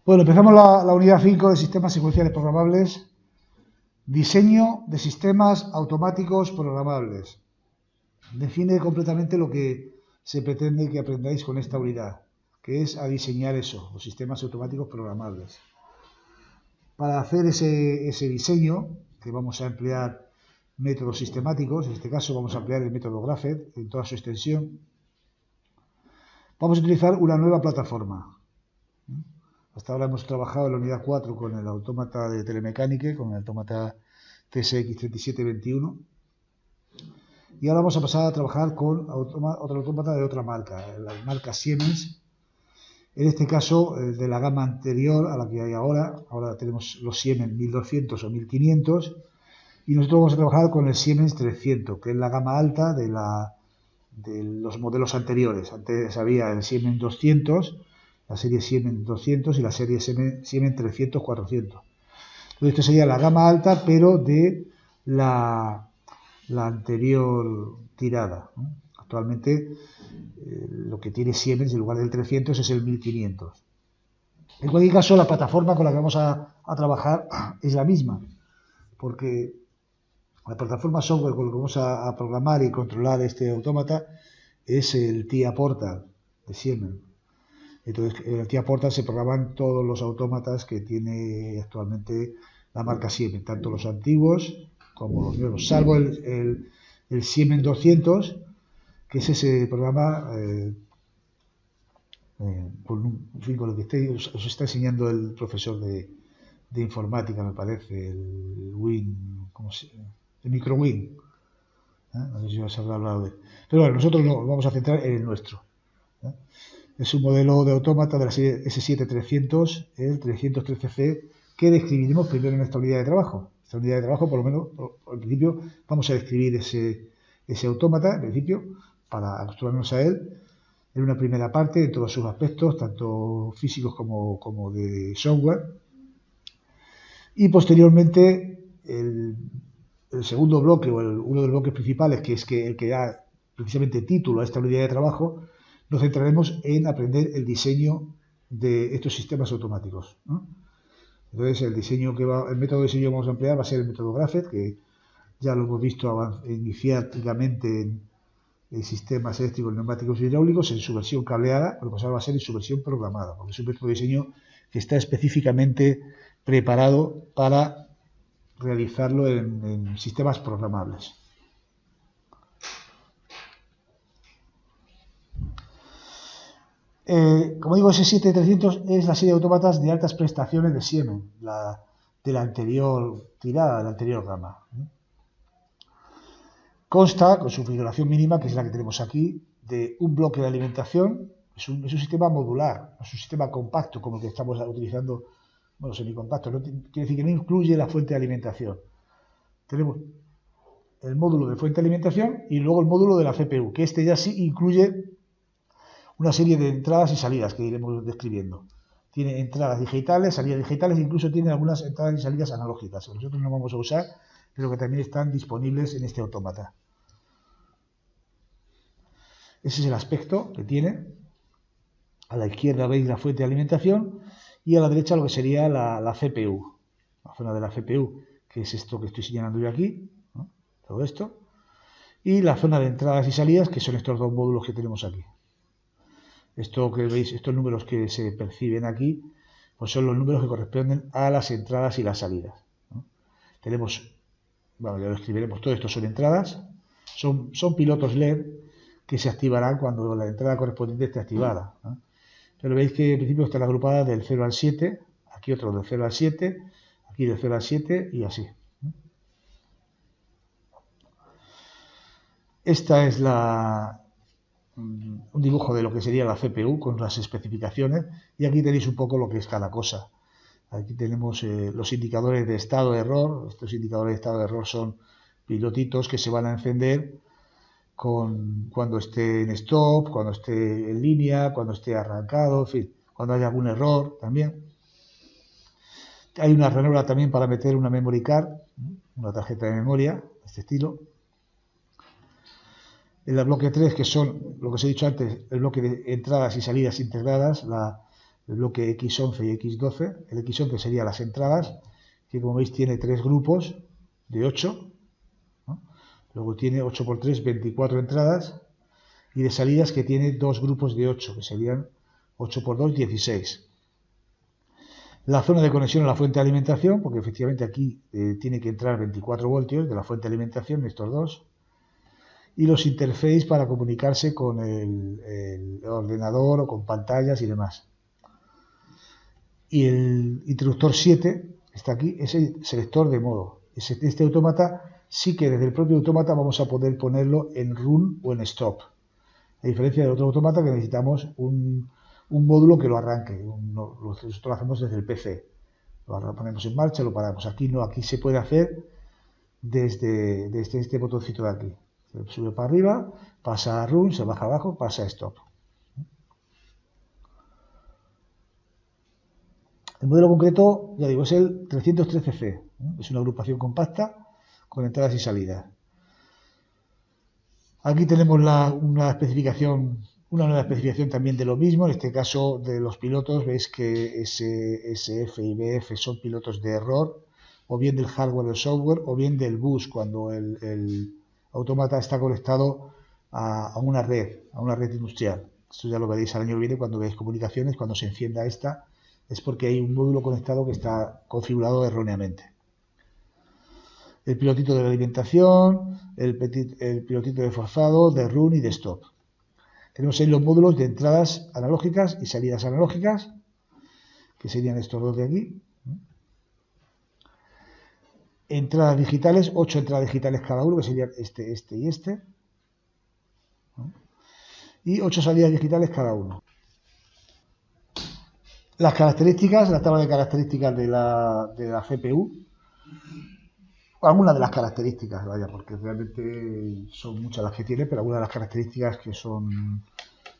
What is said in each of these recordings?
Bueno, empezamos la unidad 5 de sistemas secuenciales programables. Diseño de sistemas automáticos programables. Define completamente lo que se pretende que aprendáis con esta unidad, que es a diseñar eso, los sistemas automáticos programables. Para hacer ese diseño, que vamos a emplear métodos sistemáticos, en este caso vamos a emplear el método Graphed en toda su extensión, vamos a utilizar una nueva plataforma. Hasta ahora hemos trabajado en la unidad 4 con el autómata de telemecánica, con el autómata TSX3721. Y ahora vamos a pasar a trabajar con otro autómata de otra marca, la marca Siemens. En este caso, de la gama anterior a la que hay ahora. Ahora tenemos los Siemens 1200 o 1500. Y nosotros vamos a trabajar con el Siemens 300, que es la gama alta de los modelos anteriores. Antes había el Siemens 200, la serie Siemens 200 y la serie Siemens 300, 400. Entonces, esto sería la gama alta, pero de la anterior tirada, ¿no? Actualmente lo que tiene Siemens en lugar del 300 es el 1500. En cualquier caso, la plataforma con la que vamos a trabajar es la misma, porque la plataforma software con la que vamos a programar y controlar este autómata es el TIA Portal de Siemens. Entonces, en el TIA Portal se programan todos los autómatas que tiene actualmente la marca Siemens, tanto los antiguos como los nuevos, salvo el Siemens 200, que es ese programa con lo que os está enseñando el profesor de informática, me parece, el Win, el MicroWin. No sé si os habrá hablado de él. Pero bueno, nosotros nos vamos a centrar en el nuestro. Es un modelo de autómata de la serie S7300, el 313C, que describiremos primero en esta unidad de trabajo. Esta unidad de trabajo, por lo menos, al principio, vamos a describir ese autómata, en principio, para acostumbrarnos a él, en una primera parte, en todos sus aspectos, tanto físicos como de software. Y posteriormente, el segundo bloque, o uno de los bloques principales, que es el que da precisamente título a esta unidad de trabajo, nos centraremos en aprender el diseño de estos sistemas automáticos, ¿no? Entonces, el método de diseño que vamos a emplear va a ser el método Graphed, que ya lo hemos visto inicialmente en sistemas eléctricos, neumáticos y hidráulicos, en su versión cableada, pero pues ahora va a ser en su versión programada, porque es un método de diseño que está específicamente preparado para realizarlo en sistemas programables. Como digo, S7300 es la serie de autómatas de altas prestaciones de Siemens, de la anterior tirada, de la anterior gama. Consta, con su configuración mínima, que es la que tenemos aquí, de un bloque de alimentación. Es un sistema modular, es un sistema compacto como el que estamos utilizando, bueno, semicompacto. Quiere decir que no incluye la fuente de alimentación. Tenemos el módulo de fuente de alimentación y luego el módulo de la CPU, que este ya sí incluye una serie de entradas y salidas que iremos describiendo. Tiene entradas digitales, salidas digitales, incluso tiene algunas entradas y salidas analógicas, que nosotros no vamos a usar, pero que también están disponibles en este autómata. Ese es el aspecto que tiene. A la izquierda veis la fuente de alimentación y a la derecha lo que sería la CPU, la zona de la CPU, que es esto que estoy señalando yo aquí, ¿no? Todo esto, y la zona de entradas y salidas, que son estos dos módulos que tenemos aquí. Esto que veis, estos números que se perciben aquí, pues son los números que corresponden a las entradas y las salidas, ¿no? Tenemos, bueno, ya lo escribiremos, todo esto son entradas, son pilotos LED que se activarán cuando la entrada correspondiente esté activada, ¿no? Pero veis que en principio están agrupadas del 0 al 7, aquí otro del 0 al 7, aquí del 0 al 7 y así. Esta es un dibujo de lo que sería la CPU con las especificaciones y aquí tenéis un poco lo que es cada cosa. Aquí tenemos los indicadores de estado de error. Estos indicadores de estado de error son pilotitos que se van a encender cuando esté en stop, cuando esté en línea, cuando esté arrancado, en fin, cuando haya algún error también. Hay una ranura también para meter una memory card, una tarjeta de memoria de este estilo. En el bloque 3, que son lo que os he dicho antes, el bloque de entradas y salidas integradas, la el bloque X11 y X12. El X11 sería las entradas, que como veis tiene 3 grupos de 8, ¿no? Luego tiene 8 por 3, 24 entradas, y de salidas que tiene 2 grupos de 8, que serían 8 por 2, 16. La zona de conexión a la fuente de alimentación, porque efectivamente aquí tiene que entrar 24 voltios de la fuente de alimentación, estos dos. Y los interfaces para comunicarse con el ordenador o con pantallas y demás. Y el interruptor 7, está aquí, es el selector de modo. Este autómata sí que desde el propio autómata vamos a poder ponerlo en run o en stop. A diferencia del otro autómata que necesitamos un módulo que lo arranque. Nosotros lo hacemos desde el PC. Lo ponemos en marcha, lo paramos. Aquí no, aquí se puede hacer desde este botoncito de aquí. Se sube para arriba, pasa a run, se baja abajo, pasa a stop. El modelo concreto, ya digo, es el 313C. Es una agrupación compacta con entradas y salidas. Aquí tenemos una nueva especificación también de lo mismo. En este caso de los pilotos, veis que SF y BF son pilotos de error, o bien del hardware o del software, o bien del bus, cuando el autómata está conectado a una red industrial. Esto ya lo veréis al año que viene cuando veáis comunicaciones, cuando se encienda esta, es porque hay un módulo conectado que está configurado erróneamente. El pilotito de alimentación, el pilotito de forzado, de run y de stop. Tenemos ahí los módulos de entradas analógicas y salidas analógicas, que serían estos dos de aquí. Entradas digitales, 8 entradas digitales cada uno, que serían este y este. Y 8 salidas digitales cada uno. Las características, la tabla de características de la CPU. Algunas de las características, vaya, porque realmente son muchas las que tiene, pero algunas de las características que son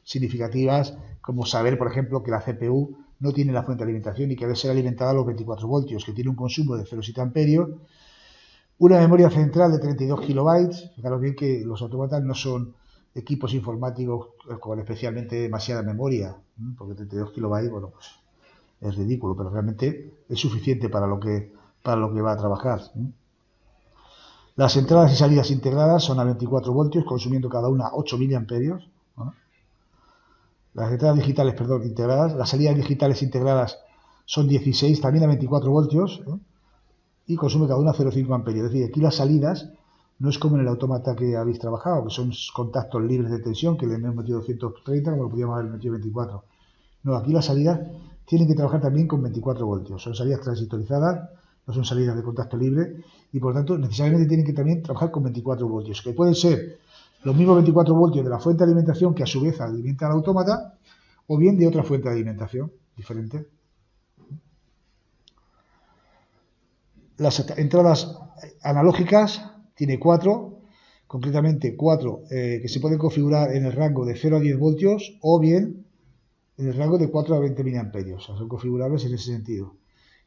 significativas, como saber, por ejemplo, que la CPU no tiene la fuente de alimentación y que debe ser alimentada a los 24 voltios, que tiene un consumo de 0,7 amperios, una memoria central de 32 kilobytes. Fijaros bien que los autómatas no son equipos informáticos con especialmente demasiada memoria, porque 32 kilobytes, bueno, pues es ridículo, pero realmente es suficiente para lo que va a trabajar. Las entradas y salidas integradas son a 24 voltios, consumiendo cada una 8 miliamperios. Las entradas digitales, integradas, las salidas digitales integradas son 16, también a 24 voltios, y consume cada una 0,5 amperios. Es decir, aquí las salidas no es como en el autómata que habéis trabajado, que son contactos libres de tensión, que le hemos metido 230, como lo podíamos haber metido 24. No, aquí las salidas tienen que trabajar también con 24 voltios. Son salidas transitorizadas, no son salidas de contacto libre, y por lo tanto necesariamente tienen que también trabajar con 24 voltios, que pueden ser los mismos 24 voltios de la fuente de alimentación que a su vez alimenta al autómata, o bien de otra fuente de alimentación diferente. Las entradas analógicas tiene 4, concretamente 4 que se pueden configurar en el rango de 0 a 10 voltios o bien en el rango de 4 a 20 miliamperios. O sea, son configurables en ese sentido.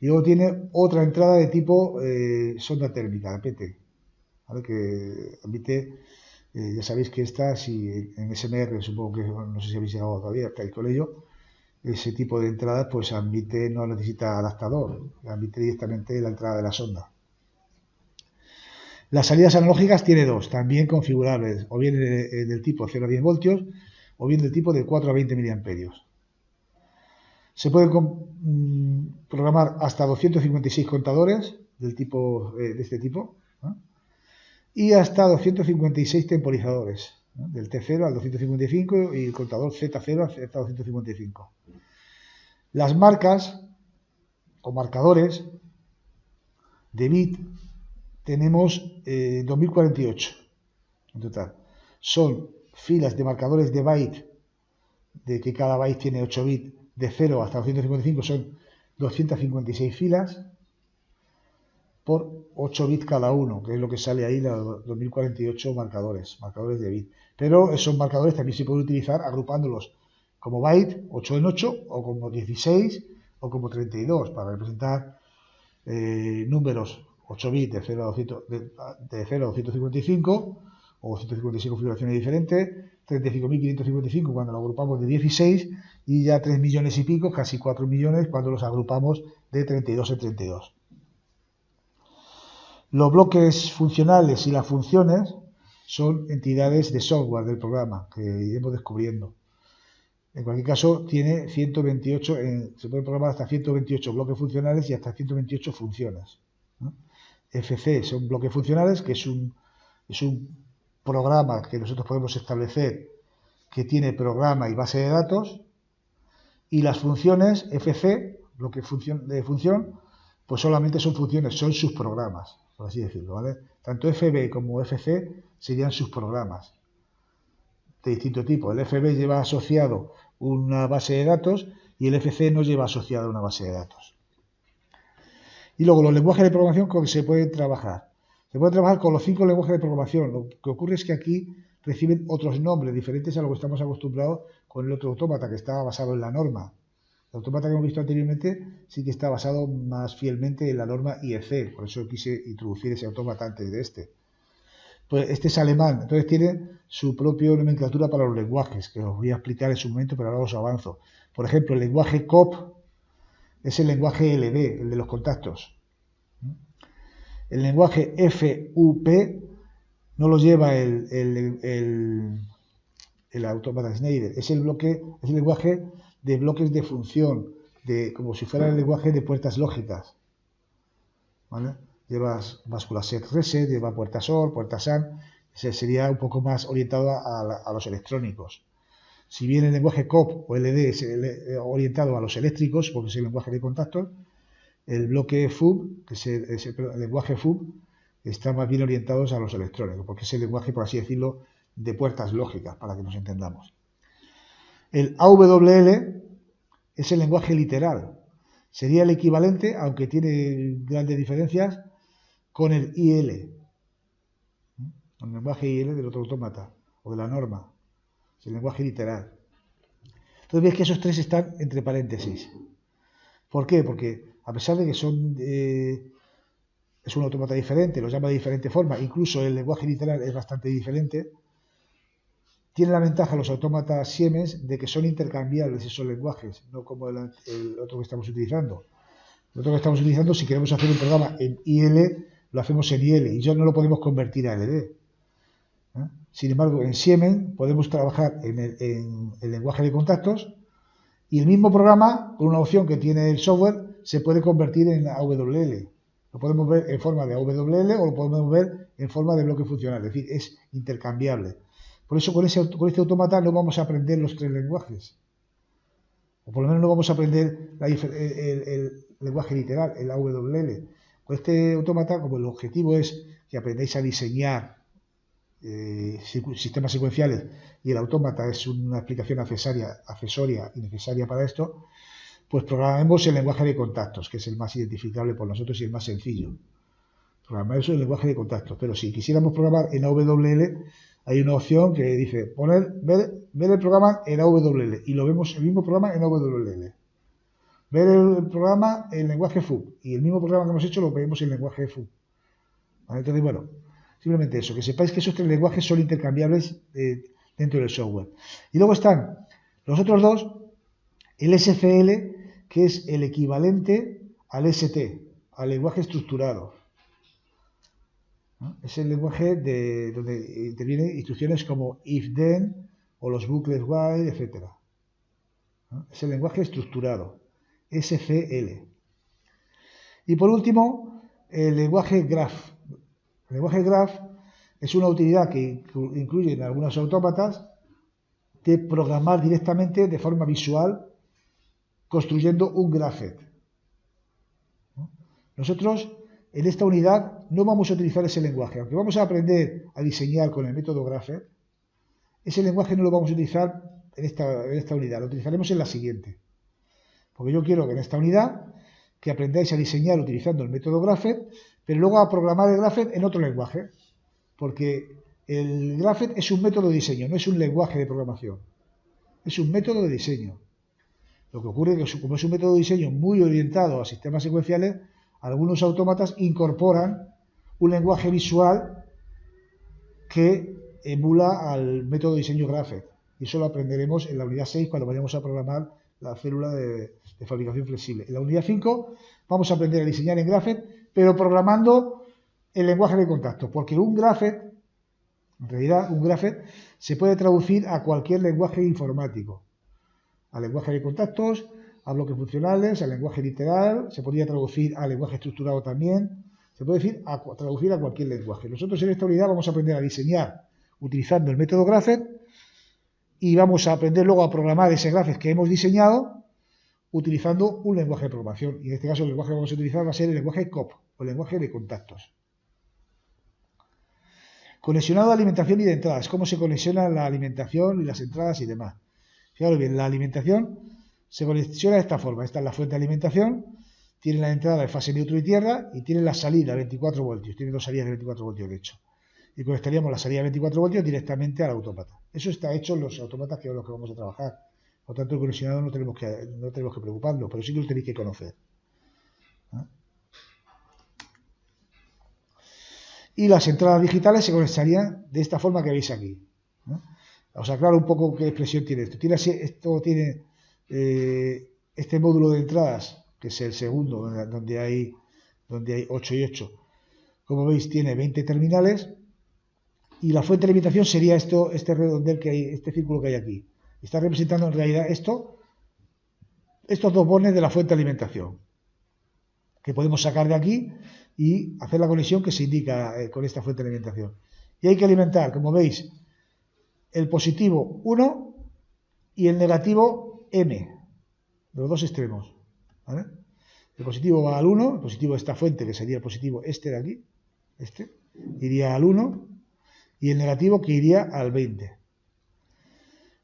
Y luego tiene otra entrada de tipo sonda térmica, PT, ¿vale? Que admite, ya sabéis que esta, si en SMR, supongo que no sé si habéis llegado todavía hasta el colegio, ese tipo de entradas pues admite, no necesita adaptador, admite directamente la entrada de la sonda. Las salidas analógicas tiene 2, también configurables, o bien del tipo 0 a 10 voltios, o bien del tipo de 4 a 20 miliamperios. Se pueden programar hasta 256 contadores del tipo, de este tipo, ¿no? Y hasta 256 temporizadores, ¿no? Del T0 al 255 y el contador Z0 hasta 255. Las marcas o marcadores de bit tenemos 2048 en total. Son filas de marcadores de byte, de que cada byte tiene 8 bits, de 0 hasta 255 son 256 filas por 8 bits cada uno, que es lo que sale ahí, los 2048 marcadores de bit. Pero esos marcadores también se pueden utilizar agrupándolos como byte, 8 en 8, o como 16, o como 32, para representar números 8 bits de 0 a 255, o 256 configuraciones diferentes, 35.555 cuando lo agrupamos de 16, y ya 3 millones y pico, casi 4 millones, cuando los agrupamos de 32 en 32. Los bloques funcionales y las funciones son entidades de software del programa que iremos descubriendo. En cualquier caso, tiene 128, se puede programar hasta 128 bloques funcionales y hasta 128 funciones, ¿no? FC son bloques funcionales, que es un programa que nosotros podemos establecer que tiene programa y base de datos, y las funciones FC, bloque de función, pues solamente son funciones, son sus programas, por así decirlo, ¿vale? Tanto FB como FC serían sus programas de distinto tipo. El FB lleva asociado una base de datos y el FC no lleva asociado una base de datos. Y luego los lenguajes de programación con que se pueden trabajar. Se puede trabajar con los 5 lenguajes de programación. Lo que ocurre es que aquí reciben otros nombres diferentes a lo que estamos acostumbrados con el otro autómata, que estaba basado en la norma. El autómata que hemos visto anteriormente sí que está basado más fielmente en la norma IEC, por eso quise introducir ese autómata antes de este. Pues este es alemán, entonces tiene su propia nomenclatura para los lenguajes, que os voy a explicar en su momento, pero ahora os avanzo. Por ejemplo, el lenguaje COP es el lenguaje LD, el de los contactos. El lenguaje FUP no lo lleva el autómata Schneider, es el lenguaje de bloques de función, como si fuera el lenguaje de puertas lógicas, ¿vale? Llevas báscula set reset, lleva puertas OR, puertas AND, sería un poco más orientado a los electrónicos. Si bien el lenguaje COP o LD es orientado a los eléctricos, porque es el lenguaje de contactos, el bloque FUB, que es el lenguaje FUB, está más bien orientado a los electrónicos, porque es el lenguaje, por así decirlo, de puertas lógicas, para que nos entendamos. El AWL es el lenguaje literal. Sería el equivalente, aunque tiene grandes diferencias, con el IL, el lenguaje IL del otro autómata, o de la norma, es el lenguaje literal. Entonces veis que esos 3 están entre paréntesis. ¿Por qué? Porque a pesar de que es un autómata diferente, lo llama de diferente forma, incluso el lenguaje literal es bastante diferente, tiene la ventaja los autómatas Siemens de que son intercambiables esos lenguajes, no como el otro que estamos utilizando. El otro que estamos utilizando, si queremos hacer un programa en IL, lo hacemos en IL y ya no lo podemos convertir a LD. Sin embargo, en Siemens podemos trabajar en el lenguaje de contactos y el mismo programa, con una opción que tiene el software, se puede convertir en AWL. Lo podemos ver en forma de AWL o lo podemos ver en forma de bloque funcional, es decir, es intercambiable. Por eso con este autómata no vamos a aprender los 3 lenguajes. O por lo menos no vamos a aprender el lenguaje literal, el AWL. Con este autómata, como el objetivo es que aprendáis a diseñar sistemas secuenciales y el autómata es una aplicación accesoria y necesaria para esto, pues programemos el lenguaje de contactos, que es el más identificable por nosotros y el más sencillo. Programar eso en el lenguaje de contactos. Pero si quisiéramos programar en AWL, hay una opción que dice ver el programa en AWL y lo vemos el mismo programa en AWL. Ver el programa en lenguaje FUB y el mismo programa que hemos hecho lo vemos en lenguaje FUB. ¿Vale? Entonces, bueno, simplemente eso, que sepáis que esos 3 lenguajes son intercambiables dentro del software. Y luego están los otros 2, el SCL, que es el equivalente al ST, al lenguaje estructurado. ¿No? Es el lenguaje donde intervienen instrucciones como if-then o los bucles while, etc. ¿No? Es el lenguaje estructurado, SCL. Y por último, el lenguaje graph. El lenguaje graph es una utilidad que incluye en algunos autómatas de programar directamente de forma visual construyendo un graphet. Nosotros en esta unidad no vamos a utilizar ese lenguaje, aunque vamos a aprender a diseñar con el método graphet, ese lenguaje no lo vamos a utilizar en esta unidad, lo utilizaremos en la siguiente. Porque yo quiero que en esta unidad que aprendáis a diseñar utilizando el método graphet, pero luego a programar el graphet en otro lenguaje, porque el graphet es un método de diseño, no es un lenguaje de programación, es un método de diseño. Lo que ocurre es que como es un método de diseño muy orientado a sistemas secuenciales, algunos autómatas incorporan un lenguaje visual que emula al método de diseño graphet. y eso lo aprenderemos en la unidad 6 cuando vayamos a programar la célula de fabricación flexible. En la unidad 5 vamos a aprender a diseñar en Graphet, pero programando el lenguaje de contacto, porque un Graphet, en realidad un Graphet se puede traducir a cualquier lenguaje informático, al lenguaje de contactos, a bloques funcionales, al lenguaje literal, se podría traducir al lenguaje estructurado también, se puede decir traducir a cualquier lenguaje. Nosotros en esta unidad vamos a aprender a diseñar utilizando el método Graphet y vamos a aprender luego a programar ese Graphet que hemos diseñado utilizando un lenguaje de programación. Y en este caso el lenguaje que vamos a utilizar va a ser el lenguaje COP, o el lenguaje de contactos. Conexionado a alimentación y de entradas. ¿Cómo se conexiona la alimentación y las entradas y demás? Fijaros bien, la alimentación se conexiona de esta forma. Esta es la fuente de alimentación, tiene la entrada de fase neutro y tierra y tiene la salida 24 voltios. Tiene dos salidas de 24 voltios de hecho. Y conectaríamos la salida de 24 voltios directamente al autómata. Eso está hecho en los autómatas que es los que vamos a trabajar. Por tanto, el conexionado no tenemos que preocuparnos, pero sí que lo tenéis que conocer. Y las entradas digitales se conectarían de esta forma que veis aquí. Os aclaro un poco qué expresión tiene esto. Esto tiene este módulo de entradas, que es el segundo, donde hay 8 y 8. Como veis, tiene 20 terminales. Y la fuente de alimentación sería este redondel que hay, este círculo que hay aquí. Está representando en realidad estos dos bornes de la fuente de alimentación, que podemos sacar de aquí y hacer la conexión que se indica con esta fuente de alimentación. Y hay que alimentar, como veis, el positivo 1 y el negativo M, los dos extremos. ¿Vale? El positivo va al 1, el positivo de esta fuente, que sería el positivo este de aquí, iría al 1, y el negativo que iría al 20.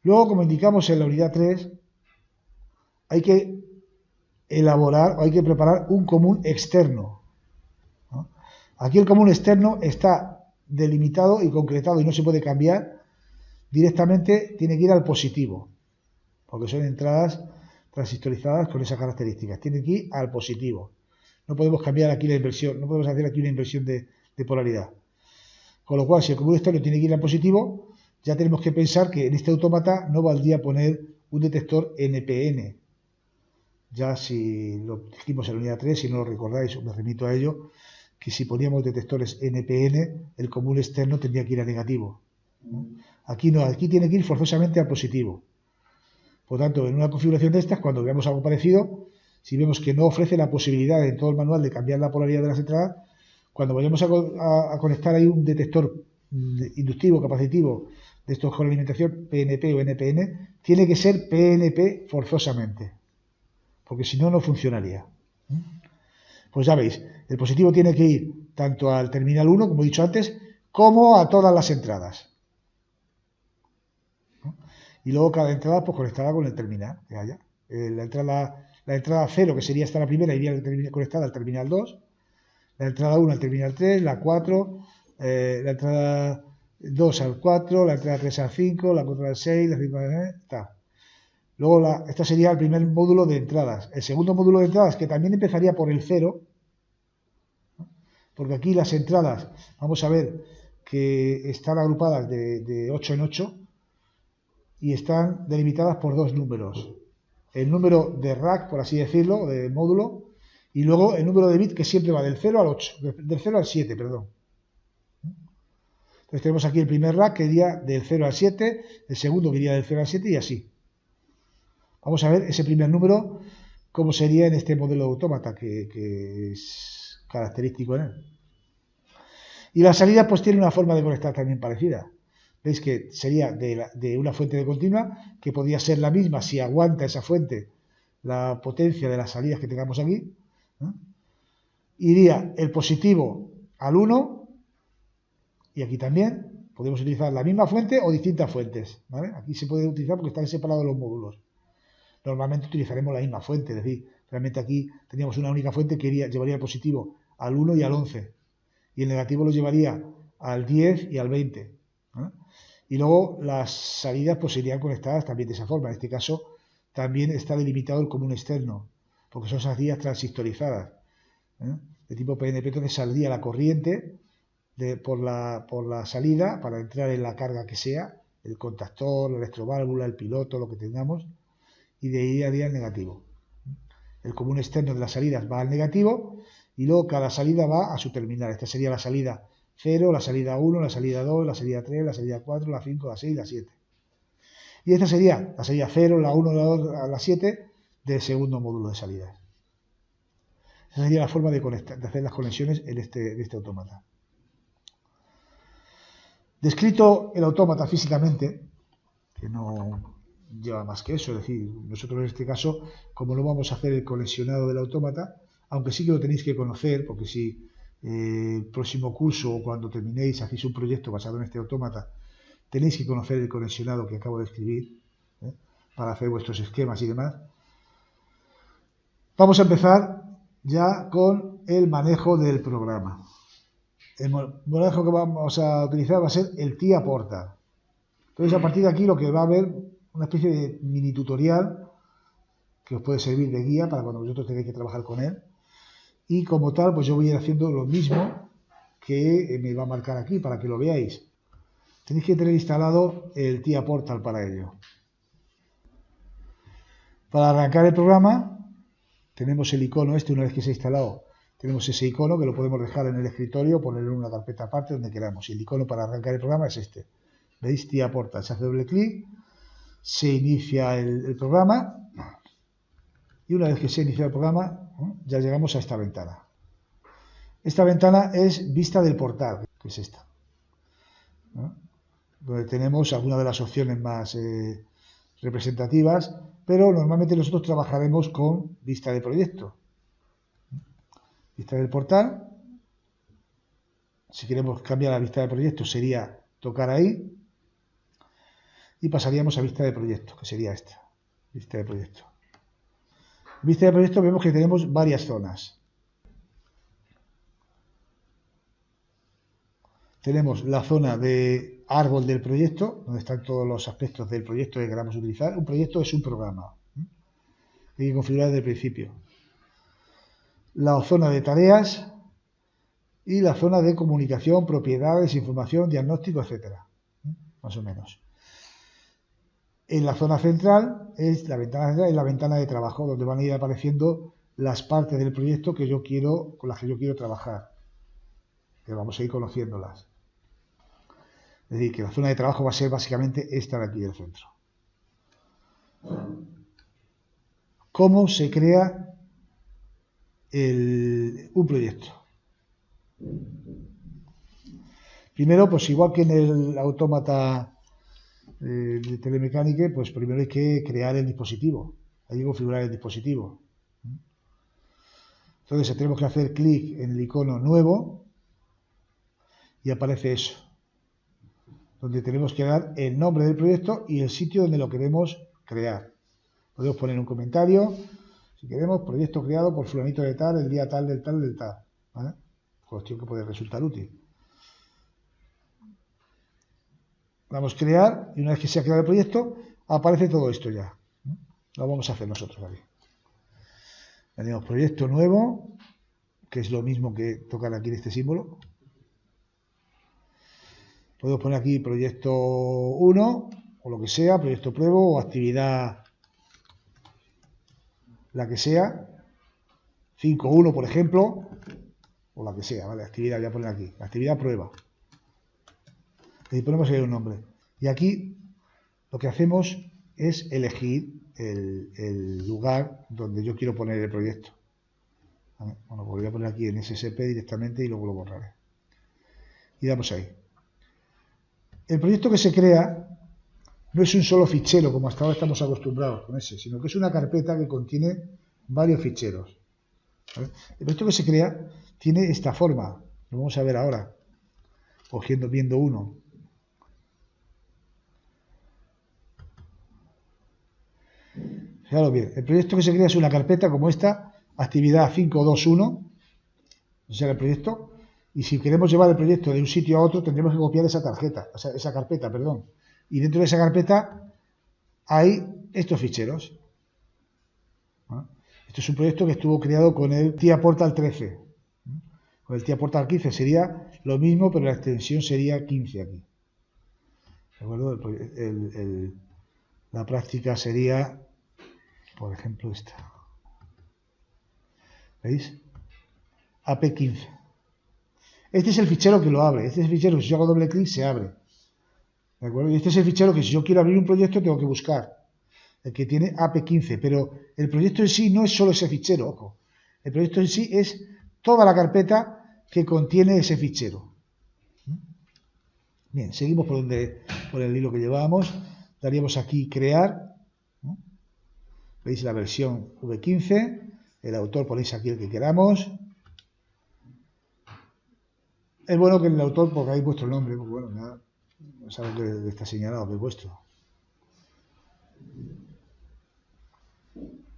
Luego, como indicamos en la unidad 3, hay que elaborar o hay que preparar un común externo. ¿No? Aquí el común externo está delimitado y concretado y no se puede cambiar. Directamente tiene que ir al positivo, porque son entradas transistorizadas con esas características. Tiene que ir al positivo. No podemos cambiar aquí la inversión, no podemos hacer aquí una inversión de polaridad. Con lo cual, si el común externo tiene que ir al positivo, ya tenemos que pensar que en este autómata no valdría poner un detector NPN. Ya si lo dijimos en la unidad 3, si no lo recordáis, os me remito a ello, que si poníamos detectores NPN, el común externo tendría que ir a negativo. Aquí no, aquí tiene que ir forzosamente al positivo. Por tanto, en una configuración de estas, cuando veamos algo parecido, si vemos que no ofrece la posibilidad en todo el manual de cambiar la polaridad de las entradas, cuando vayamos a conectar ahí un detector inductivo, capacitivo, de estos con alimentación PNP o NPN, tiene que ser PNP forzosamente, porque si no, no funcionaría. Pues ya veis, el positivo tiene que ir tanto al terminal 1, como he dicho antes, como a todas las entradas. Y luego cada entrada pues conectada con el terminal que haya. La entrada 0, que sería esta la primera, iría conectada al terminal 2. La entrada 1 al terminal 3, la 4, la entrada 2 al 4, la entrada 3 al 5, la 4 al 6, la 5 al 9, está. Luego esta sería el primer módulo de entradas. El segundo módulo de entradas, que también empezaría por el 0, porque aquí las entradas, vamos a ver que están agrupadas de 8 en 8 y están delimitadas por dos números. El número de rack, por así decirlo, de módulo, y luego el número de bit que siempre va del 0 al 8, del 0 al 7, perdón. Entonces tenemos aquí el primer rack que iría del 0 al 7, el segundo que iría del 0 al 7 y así. Vamos a ver ese primer número, cómo sería en este modelo de autómata que es característico en él. Y la salida pues tiene una forma de conectar también parecida. Veis que sería de una fuente de continua, que podría ser la misma si aguanta esa fuente la potencia de las salidas que tengamos aquí. Iría el positivo al 1, y aquí también podemos utilizar la misma fuente o distintas fuentes, ¿vale? Aquí se puede utilizar porque están separados los módulos. Normalmente utilizaremos la misma fuente, es decir, realmente aquí teníamos una única fuente que llevaría el positivo al 1 y al 11, y el negativo lo llevaría al 10 y al 20. Y luego las salidas pues irían conectadas también de esa forma. En este caso también está delimitado el común externo, porque son salidas transistorizadas, de tipo PNP. Entonces saldría la corriente por la salida para entrar en la carga que sea, el contactor, la electroválvula, el piloto, lo que tengamos, y de ahí haría el negativo. El común externo de las salidas va al negativo y luego cada salida va a su terminal. Esta sería la salida 0, la salida 1, la salida 2, la salida 3, la salida 4, la 5, la 6 y la 7. Y esta sería la salida 0, la 1, la 2, la 7 del segundo módulo de salida. Esa sería la forma de hacer las conexiones en este autómata. Descrito el autómata físicamente, que no lleva más que eso, es decir, nosotros en este caso, como no vamos a hacer el conexionado del autómata, aunque sí que lo tenéis que conocer, porque si el próximo curso o cuando terminéis hacéis un proyecto basado en este autómata, tenéis que conocer el conexionado que acabo de escribir, para hacer vuestros esquemas y demás. Vamos a empezar ya con el manejo del programa. El manejo que vamos a utilizar va a ser el TIA Portal. Entonces, a partir de aquí lo que va a haber una especie de mini tutorial que os puede servir de guía para cuando vosotros tengáis que trabajar con él. Y como tal, pues yo voy a ir haciendo lo mismo que me va a marcar aquí para que lo veáis. Tenéis que tener instalado el TIA Portal para ello. Para arrancar el programa, tenemos el icono este, una vez que se ha instalado, tenemos ese icono que lo podemos dejar en el escritorio o ponerlo en una carpeta aparte donde queramos. Y el icono para arrancar el programa es este. ¿Veis? TIA Portal. Se hace doble clic, se inicia el programa y una vez que se inicia el programa, ya llegamos a esta ventana. Esta ventana es vista del portal, que es esta, donde tenemos algunas de las opciones más representativas, pero normalmente nosotros trabajaremos con vista de proyecto. Vista del portal. Si queremos cambiar la vista de proyecto sería tocar ahí y pasaríamos a vista de proyecto, que sería esta, vista de proyecto. En vista de proyecto vemos que tenemos varias zonas. Tenemos la zona de árbol del proyecto, donde están todos los aspectos del proyecto que queramos utilizar. Un proyecto es un programa. Hay que configurar desde el principio. La zona de tareas y la zona de comunicación, propiedades, información, diagnóstico, etcétera. Más o menos. En la zona central es la ventana de trabajo, donde van a ir apareciendo las partes del proyecto que yo quiero, con las que yo quiero trabajar. Que vamos a ir conociéndolas. Es decir, que la zona de trabajo va a ser básicamente esta de aquí del centro. ¿Cómo se crea un proyecto? Primero, pues igual que en el autómata de Telemecanique, pues primero hay que crear el dispositivo, hay que configurar el dispositivo. Entonces tenemos que hacer clic en el icono nuevo y aparece eso, donde tenemos que dar el nombre del proyecto y el sitio donde lo queremos crear. Podemos poner un comentario, si queremos, proyecto creado por fulanito de tal, el día tal, del tal, del tal, ¿vale? Cuestión que puede resultar útil. Vamos a crear y una vez que se ha creado el proyecto, aparece todo esto ya. Lo vamos a hacer nosotros aquí. Tenemos proyecto nuevo, que es lo mismo que tocar aquí en este símbolo. Podemos poner aquí proyecto 1 o lo que sea, proyecto prueba o actividad la que sea, 5.1 por ejemplo, o la que sea, ¿vale? Actividad, voy a poner aquí, actividad prueba. Y ponemos ahí un nombre. Y aquí lo que hacemos es elegir el lugar donde yo quiero poner el proyecto. ¿Vale? Bueno, pues voy a poner aquí en SSP directamente y luego lo borraré. Y damos ahí. El proyecto que se crea no es un solo fichero, como hasta ahora estamos acostumbrados con ese, sino que es una carpeta que contiene varios ficheros. ¿Vale? El proyecto que se crea tiene esta forma. Lo vamos a ver ahora, viendo uno. Fijaros bien, el proyecto que se crea es una carpeta como esta, actividad 521, o sea, el proyecto, y si queremos llevar el proyecto de un sitio a otro, tendremos que copiar esa carpeta, perdón. Y dentro de esa carpeta hay estos ficheros. ¿Vale? Esto es un proyecto que estuvo creado con el TIA Portal 13. Con el TIA Portal 15 sería lo mismo, pero la extensión sería 15 aquí. ¿De acuerdo? La práctica sería, por ejemplo, esta. ¿Veis? AP15. Este es el fichero que lo abre. Este es el fichero que si yo hago doble clic se abre. ¿De acuerdo? Y este es el fichero que si yo quiero abrir un proyecto tengo que buscar. El que tiene AP15. Pero el proyecto en sí no es solo ese fichero, ojo. El proyecto en sí es toda la carpeta que contiene ese fichero. Bien, seguimos por el hilo que llevábamos. Daríamos aquí crear. Veis la versión V15. El autor ponéis aquí el que queramos. Es bueno que en el autor pongáis vuestro nombre. Pues bueno, ya sabéis que está señalado que es vuestro.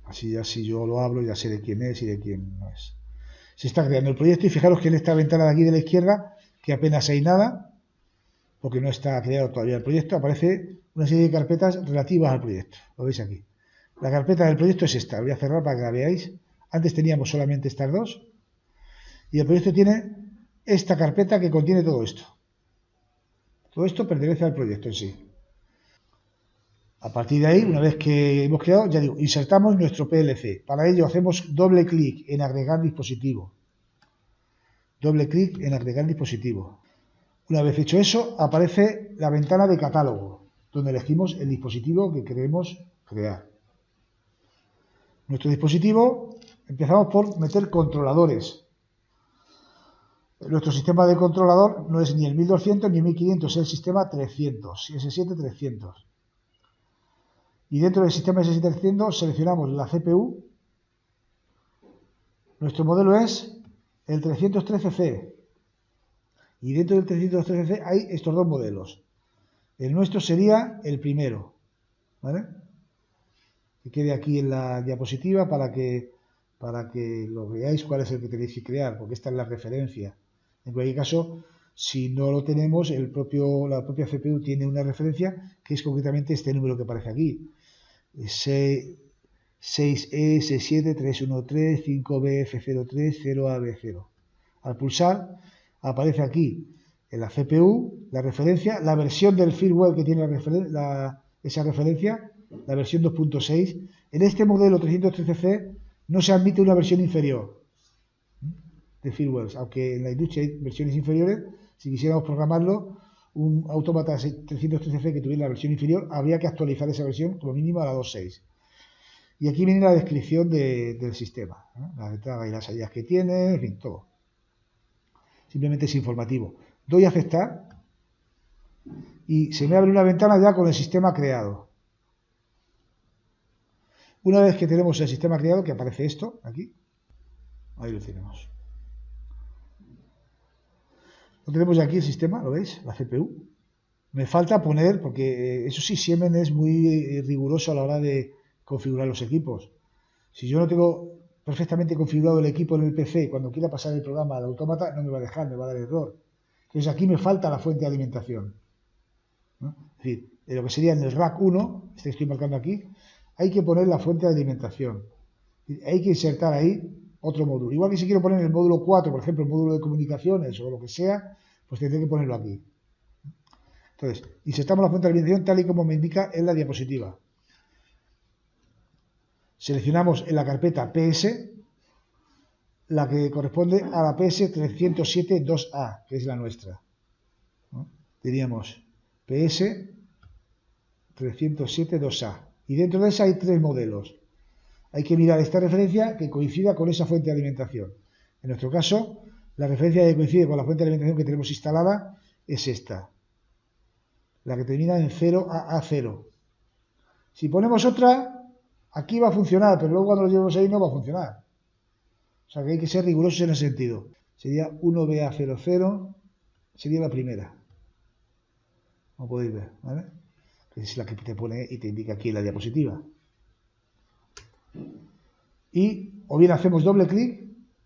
Así ya si yo lo hablo ya sé de quién es y de quién no es. Se está creando el proyecto y fijaros que en esta ventana de aquí de la izquierda, que apenas hay nada, porque no está creado todavía el proyecto, aparece una serie de carpetas relativas al proyecto. Lo veis aquí. La carpeta del proyecto es esta. Voy a cerrar para que la veáis. Antes teníamos solamente estas dos. Y el proyecto tiene esta carpeta que contiene todo esto. Todo esto pertenece al proyecto en sí. A partir de ahí, una vez que hemos creado, ya digo, insertamos nuestro PLC. Para ello hacemos doble clic en agregar dispositivo. Doble clic en agregar dispositivo. Una vez hecho eso, aparece la ventana de catálogo, donde elegimos el dispositivo que queremos crear. Nuestro dispositivo, empezamos por meter controladores. Nuestro sistema de controlador no es ni el 1200 ni el 1500, es el sistema 300, S7300. Y dentro del sistema S7300 seleccionamos la CPU. Nuestro modelo es el 313C. Y dentro del 313C hay estos dos modelos. El nuestro sería el primero. ¿Vale? Que quede aquí en la diapositiva para que lo veáis cuál es el que tenéis que crear, porque esta es la referencia. En cualquier caso, si no lo tenemos, la propia CPU tiene una referencia que es concretamente este número que aparece aquí. 6E673135BF03 Al pulsar aparece aquí en la CPU la referencia, la versión del firmware que tiene esa referencia, la versión 2.6. En este modelo 313C no se admite una versión inferior de firmware, aunque en la industria hay versiones inferiores. Si quisiéramos programarlo, un autómata 313C que tuviera la versión inferior, habría que actualizar esa versión como mínimo a la 2.6. Y aquí viene la descripción del sistema, ¿no? La entrada y las salidas que tiene, en fin, todo. Simplemente es informativo. Doy a aceptar y se me abre una ventana ya con el sistema creado. Una vez que tenemos el sistema creado, que aparece esto, aquí, ahí lo tenemos. Lo tenemos ya aquí el sistema, ¿lo veis? La CPU. Me falta poner, porque eso sí, Siemens es muy riguroso a la hora de configurar los equipos. Si yo no tengo perfectamente configurado el equipo en el PC, cuando quiera pasar el programa al autómata, no me va a dejar, me va a dar error. Entonces aquí me falta la fuente de alimentación, ¿no? Es decir, de lo que sería en el rack 1, este que estoy marcando aquí, hay que poner la fuente de alimentación. Hay que insertar ahí otro módulo. Igual que si quiero poner el módulo 4, por ejemplo, el módulo de comunicaciones o lo que sea, pues tendré que ponerlo aquí. Entonces, insertamos la fuente de alimentación tal y como me indica en la diapositiva. Seleccionamos en la carpeta PS la que corresponde a la PS307-2A, que es la nuestra, ¿no? Diríamos PS307-2A. Y dentro de esa hay tres modelos. Hay que mirar esta referencia que coincida con esa fuente de alimentación. En nuestro caso, la referencia que coincide con la fuente de alimentación que tenemos instalada es esta, la que termina en 0AA0. Si ponemos otra, aquí va a funcionar, pero luego cuando lo llevemos ahí no va a funcionar. O sea que hay que ser rigurosos en ese sentido. Sería 1BA00, sería la primera. Como podéis ver, ¿vale? Que es la que te pone y te indica aquí en la diapositiva. Y o bien hacemos doble clic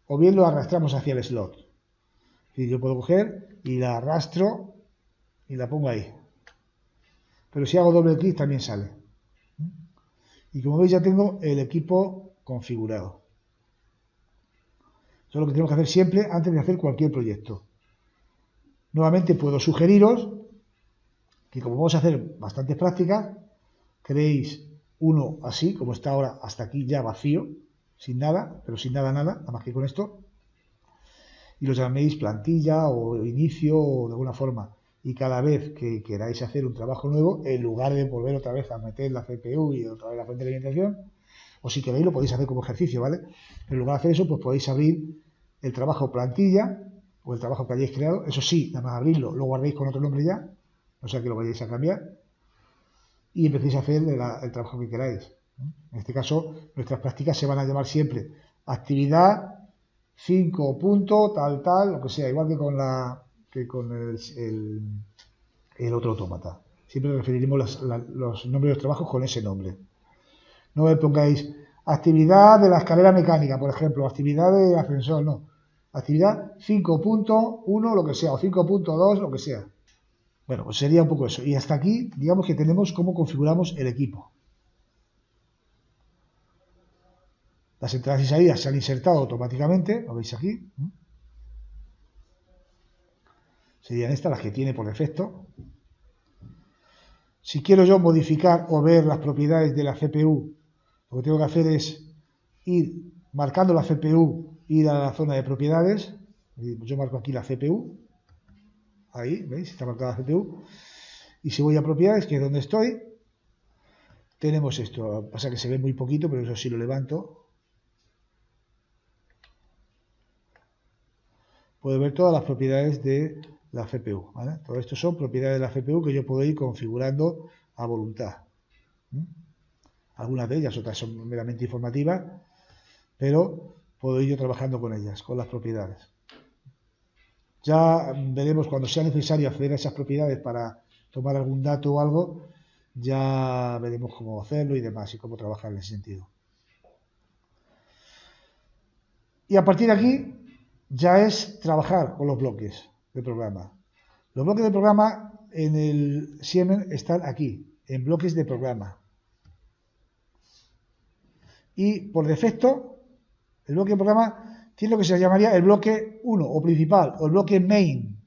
o bien lo arrastramos hacia el slot. Es decir, yo puedo coger y la arrastro y la pongo ahí. Pero si hago doble clic también sale. Y como veis ya tengo el equipo configurado. Eso es lo que tenemos que hacer siempre antes de hacer cualquier proyecto. Nuevamente puedo sugeriros que como vamos a hacer bastantes prácticas, creéis uno así, como está ahora, hasta aquí ya vacío, sin nada, pero sin nada, nada más que con esto, y lo llaméis plantilla o inicio o de alguna forma. Y cada vez que queráis hacer un trabajo nuevo, en lugar de volver otra vez a meter la CPU y otra vez la fuente de alimentación, o si queréis lo podéis hacer como ejercicio, ¿vale? En lugar de hacer eso, pues podéis abrir el trabajo plantilla o el trabajo que hayáis creado. Eso sí, nada más abrirlo, lo guardéis con otro nombre ya, o sea que lo vayáis a cambiar, y empecéis a hacer el trabajo que queráis. En este caso, nuestras prácticas se van a llamar siempre actividad 5 punto, tal, lo que sea, igual que con el otro autómata. Siempre referiremos los nombres de los trabajos con ese nombre. No me pongáis actividad de la escalera mecánica, por ejemplo, actividad de ascensor, no. Actividad 5.1, lo que sea, o 5.2, lo que sea. Bueno, pues sería un poco eso. Y hasta aquí, digamos que tenemos cómo configuramos el equipo. Las entradas y salidas se han insertado automáticamente, lo veis aquí. Serían estas las que tiene por defecto. Si quiero yo modificar o ver las propiedades de la CPU, lo que tengo que hacer es ir marcando la CPU, ir a la zona de propiedades. Yo marco aquí la CPU. Ahí, ¿veis? Está marcada la CPU. Y si voy a propiedades, que es donde estoy, tenemos esto. Pasa que se ve muy poquito, pero eso sí lo levanto. Puedo ver todas las propiedades de la CPU, ¿vale? Todo esto son propiedades de la CPU que yo puedo ir configurando a voluntad. Algunas de ellas, otras son meramente informativas, pero puedo ir yo trabajando con ellas, con las propiedades. Ya veremos cuando sea necesario acceder a esas propiedades para tomar algún dato o algo, ya veremos cómo hacerlo y demás, y cómo trabajar en ese sentido. Y a partir de aquí ya es trabajar con los bloques de programa. Los bloques de programa en el Siemens están aquí, en bloques de programa. Y por defecto, el bloque de programa tiene lo que se llamaría el bloque 1 o principal, o el bloque main.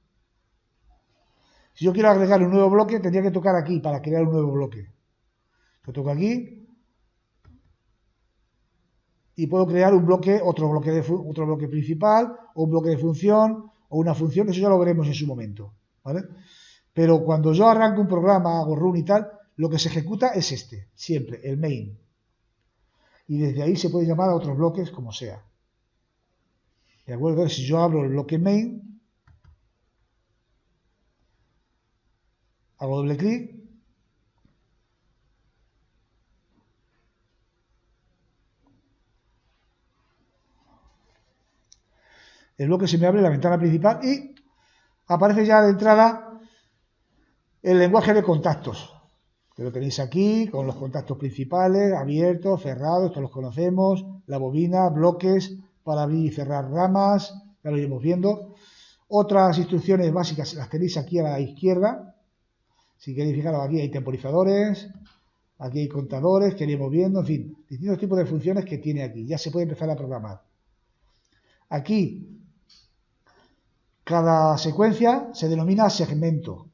Si yo quiero agregar un nuevo bloque, tendría que tocar aquí para crear un nuevo bloque. Yo toco aquí y puedo crear un bloque, otro bloque principal, o un bloque de función, o una función, eso ya lo veremos en su momento, ¿vale? Pero cuando yo arranco un programa, hago run y tal, lo que se ejecuta es este, siempre, el main. Y desde ahí se puede llamar a otros bloques como sea. ¿De acuerdo? Entonces, si yo abro el bloque main, hago doble clic, el bloque se me abre la ventana principal y aparece ya de entrada el lenguaje de contactos, que lo tenéis aquí con los contactos principales, abiertos, cerrados, todos los conocemos, la bobina, bloques para abrir y cerrar ramas, ya lo iremos viendo. Otras instrucciones básicas las tenéis aquí a la izquierda. Si queréis fijaros, aquí hay temporizadores, aquí hay contadores que iremos viendo, en fin, distintos tipos de funciones que tiene aquí. Ya se puede empezar a programar. Aquí cada secuencia se denomina segmento.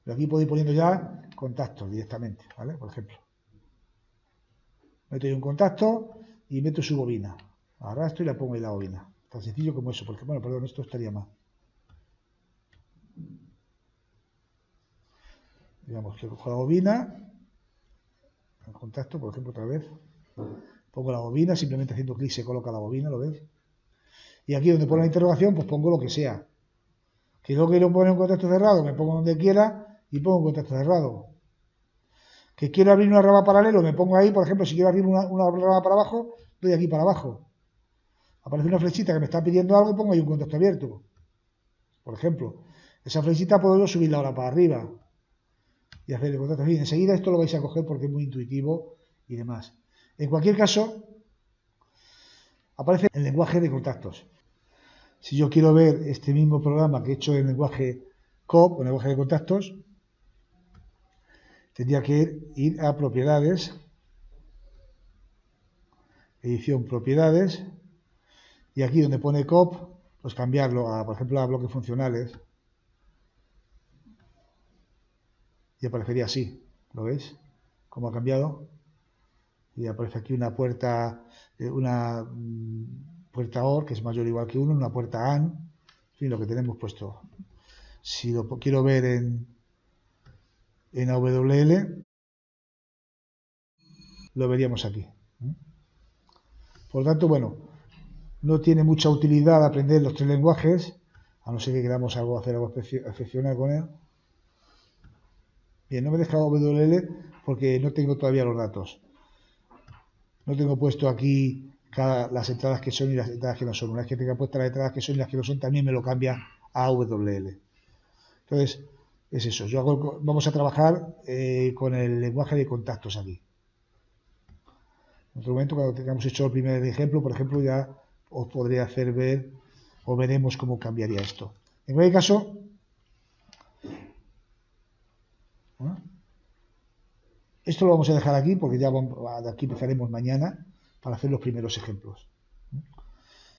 Pero aquí puedo ir poniendo ya contactos directamente, ¿vale? Por ejemplo. Meto yo un contacto y meto su bobina. Arrastro y la pongo en la bobina. Tan sencillo como eso. Porque, bueno, perdón, esto estaría mal. Digamos que cojo la bobina. El contacto, por ejemplo, otra vez. Pongo la bobina, simplemente haciendo clic se coloca la bobina, ¿lo ves? Y aquí donde pone la interrogación, pues pongo lo que sea. Que luego quiero poner un contacto cerrado, me pongo donde quiera y pongo un contacto cerrado. Que quiero abrir una rama paralelo, me pongo ahí, por ejemplo, si quiero abrir una rama para abajo, doy aquí para abajo. Aparece una flechita que me está pidiendo algo, pongo ahí un contacto abierto. Por ejemplo, esa flechita puedo yo subirla ahora para arriba y hacer el contacto. Bien, enseguida esto lo vais a coger porque es muy intuitivo y demás. En cualquier caso, aparece el lenguaje de contactos. Si yo quiero ver este mismo programa que he hecho en lenguaje COP, o lenguaje de contactos, tendría que ir a propiedades, edición propiedades, y aquí donde pone COP, pues cambiarlo a, por ejemplo, a bloques funcionales. y aparecería así. ¿Lo veis? ¿Cómo ha cambiado? Y aparece aquí una puerta, puerta OR, que es mayor o igual que 1, una puerta AND, en fin, lo que tenemos puesto. Si lo quiero ver en AWL, lo veríamos aquí. Por lo tanto, bueno, no tiene mucha utilidad aprender los tres lenguajes, a no ser que queramos hacer algo excepcional con él. Bien, no me he dejado WL porque no tengo todavía los datos. No tengo puesto aquí las entradas que son y las entradas que no son. Una vez que tenga puestas las entradas que son y las que no son, también me lo cambia a WL. Entonces, es eso. Vamos a trabajar con el lenguaje de contactos aquí. En otro momento, cuando tengamos hecho el primer ejemplo, por ejemplo, ya os podré hacer ver o veremos cómo cambiaría esto. En cualquier caso, esto lo vamos a dejar aquí porque ya de aquí empezaremos mañana para hacer los primeros ejemplos.